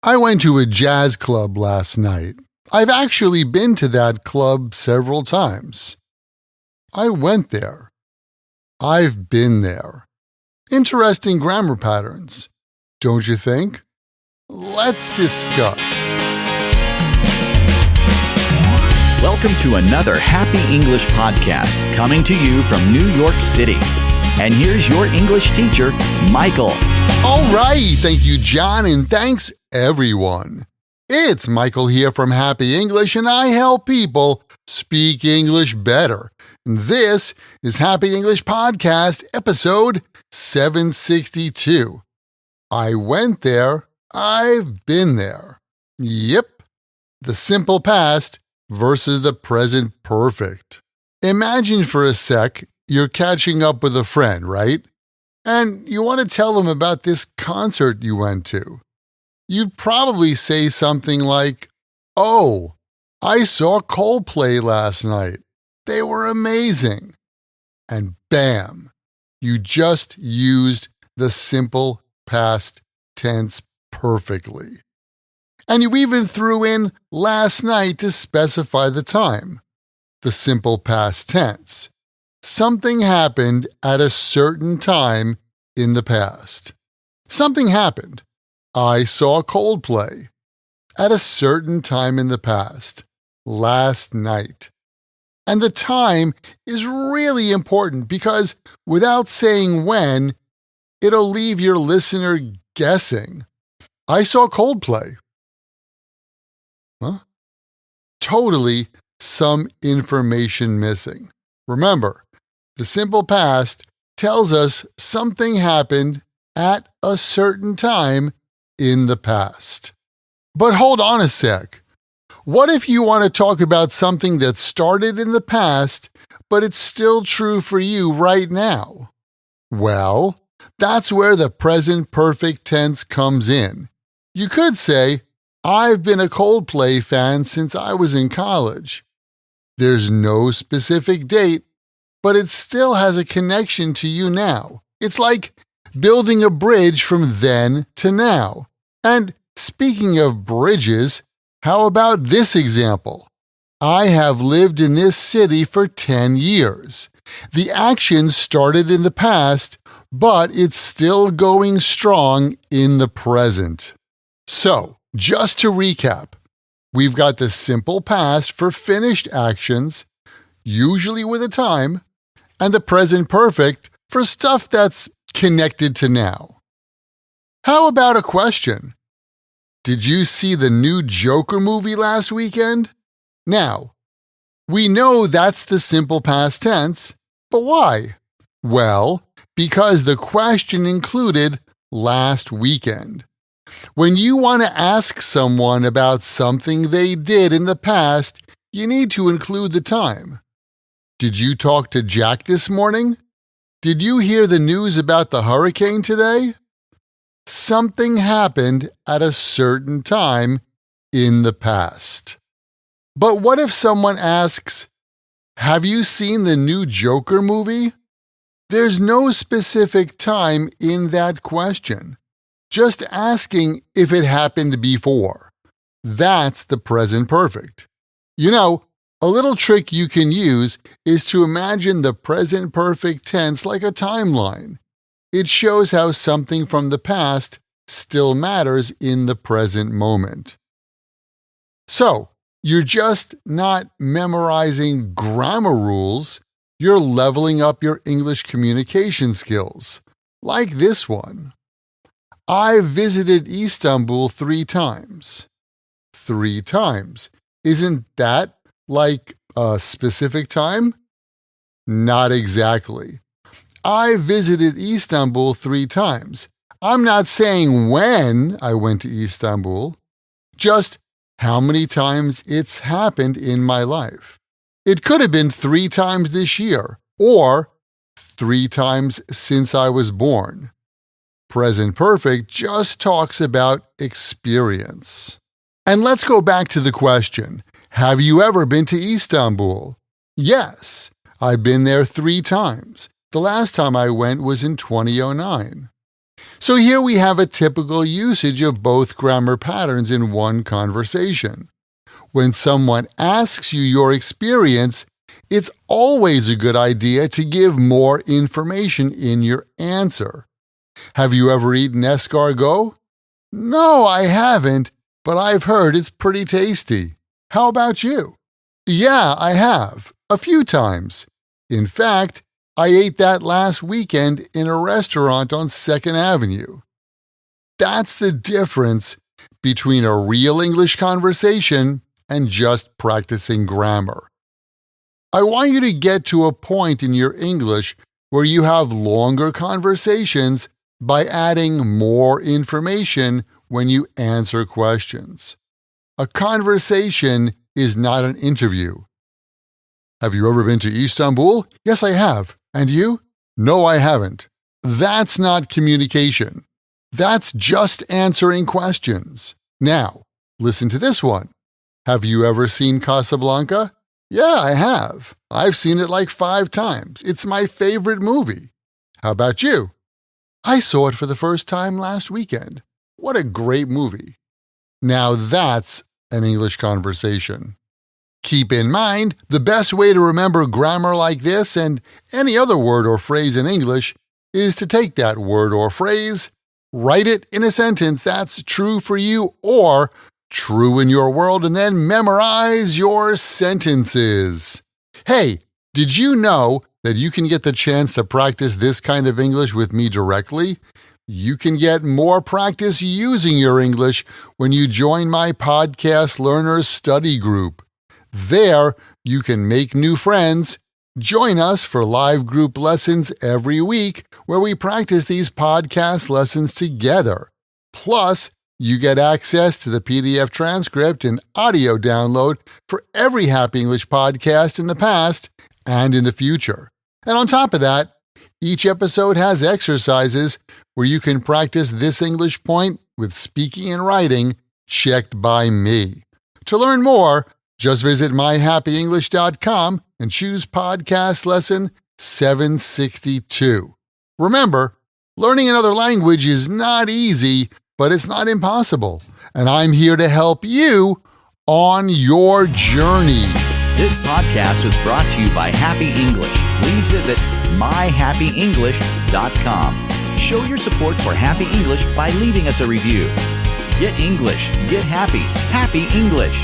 I went to a jazz club last night. I've actually been to that club several times. I went there. I've been there. Interesting grammar patterns, don't you think? Let's discuss. Welcome to another Happy English podcast coming to you from New York City. And here's your English teacher, Michael. All right, thank you, John, and thanks, everyone. It's Michael here from Happy English, and I help people speak English better. This is Happy English Podcast, episode 762. I went there, I've been there. Yep, the simple past versus the present perfect. Imagine for a sec you're catching up with a friend, right? And you want to tell them about this concert you went to. You'd probably say something like, "Oh, I saw Coldplay last night. They were amazing." And bam, you just used the simple past tense perfectly. And you even threw in last night to specify the time, the simple past tense. Something happened at a certain time in the past. Something happened. I saw Coldplay at a certain time in the past, last night. And the time is really important because without saying when, it'll leave your listener guessing. I saw Coldplay. Huh? Totally some information missing. Remember, the simple past tells us something happened at a certain time in the past. But hold on a sec. What if you want to talk about something that started in the past, but it's still true for you right now? Well, that's where the present perfect tense comes in. You could say, "I've been a Coldplay fan since I was in college." There's no specific date, but it still has a connection to you now. It's like building a bridge from then to now. And speaking of bridges, how about this example? I have lived in this city for 10 years. The action started in the past, but it's still going strong in the present. So, just to recap, we've got the simple past for finished actions, usually with a time, and the present perfect for stuff that's connected to now. How about a question? Did you see the new Joker movie last weekend? Now, we know that's the simple past tense, but why? Well, because the question included last weekend. When you want to ask someone about something they did in the past, you need to include the time. Did you talk to Jack this morning? Did you hear the news about the hurricane today? Something happened at a certain time in the past. But what if someone asks, "Have you seen the new Joker movie?" There's no specific time in that question. Just asking if it happened before. That's the present perfect. You know, a little trick you can use is to imagine the present perfect tense like a timeline. It shows how something from the past still matters in the present moment. So, you're just not memorizing grammar rules, you're leveling up your English communication skills, like this one. I've visited Istanbul 3 times. 3 times. Isn't that like a specific time? Not exactly. I visited Istanbul 3 times. I'm not saying when I went to Istanbul, just how many times it's happened in my life. It could have been 3 times this year, or 3 times since I was born. Present perfect just talks about experience. And let's go back to the question. Have you ever been to Istanbul? Yes, I've been there 3 times. The last time I went was in 2009. So here we have a typical usage of both grammar patterns in one conversation. When someone asks you your experience, it's always a good idea to give more information in your answer. Have you ever eaten escargot? No, I haven't, but I've heard it's pretty tasty. How about you? Yeah, I have, a few times. In fact, I ate that last weekend in a restaurant on 2nd Avenue. That's the difference between a real English conversation and just practicing grammar. I want you to get to a point in your English where you have longer conversations by adding more information when you answer questions. A conversation is not an interview. Have you ever been to Istanbul? Yes, I have. And you? No, I haven't. That's not communication. That's just answering questions. Now, listen to this one. Have you ever seen Casablanca? Yeah, I have. I've seen it like 5 times. It's my favorite movie. How about you? I saw it for the first time last weekend. What a great movie. Now that's an English conversation. Keep in mind, the best way to remember grammar like this and any other word or phrase in English is to take that word or phrase, write it in a sentence that's true for you or true in your world, and then memorize your sentences. Hey, did you know that you can get the chance to practice this kind of English with me directly? You can get more practice using your English when you join my Podcast Learners Study Group. There, you can make new friends. Join us for live group lessons every week where we practice these podcast lessons together. Plus, you get access to the PDF transcript and audio download for every Happy English podcast in the past and in the future. And on top of that, each episode has exercises where you can practice this English point with speaking and writing checked by me. To learn more, just visit myhappyenglish.com and choose podcast lesson 762. Remember, learning another language is not easy, but it's not impossible. And I'm here to help you on your journey. This podcast was brought to you by Happy English. Please visit myhappyenglish.com. Show your support for Happy English by leaving us a review. Get English, get happy, Happy English.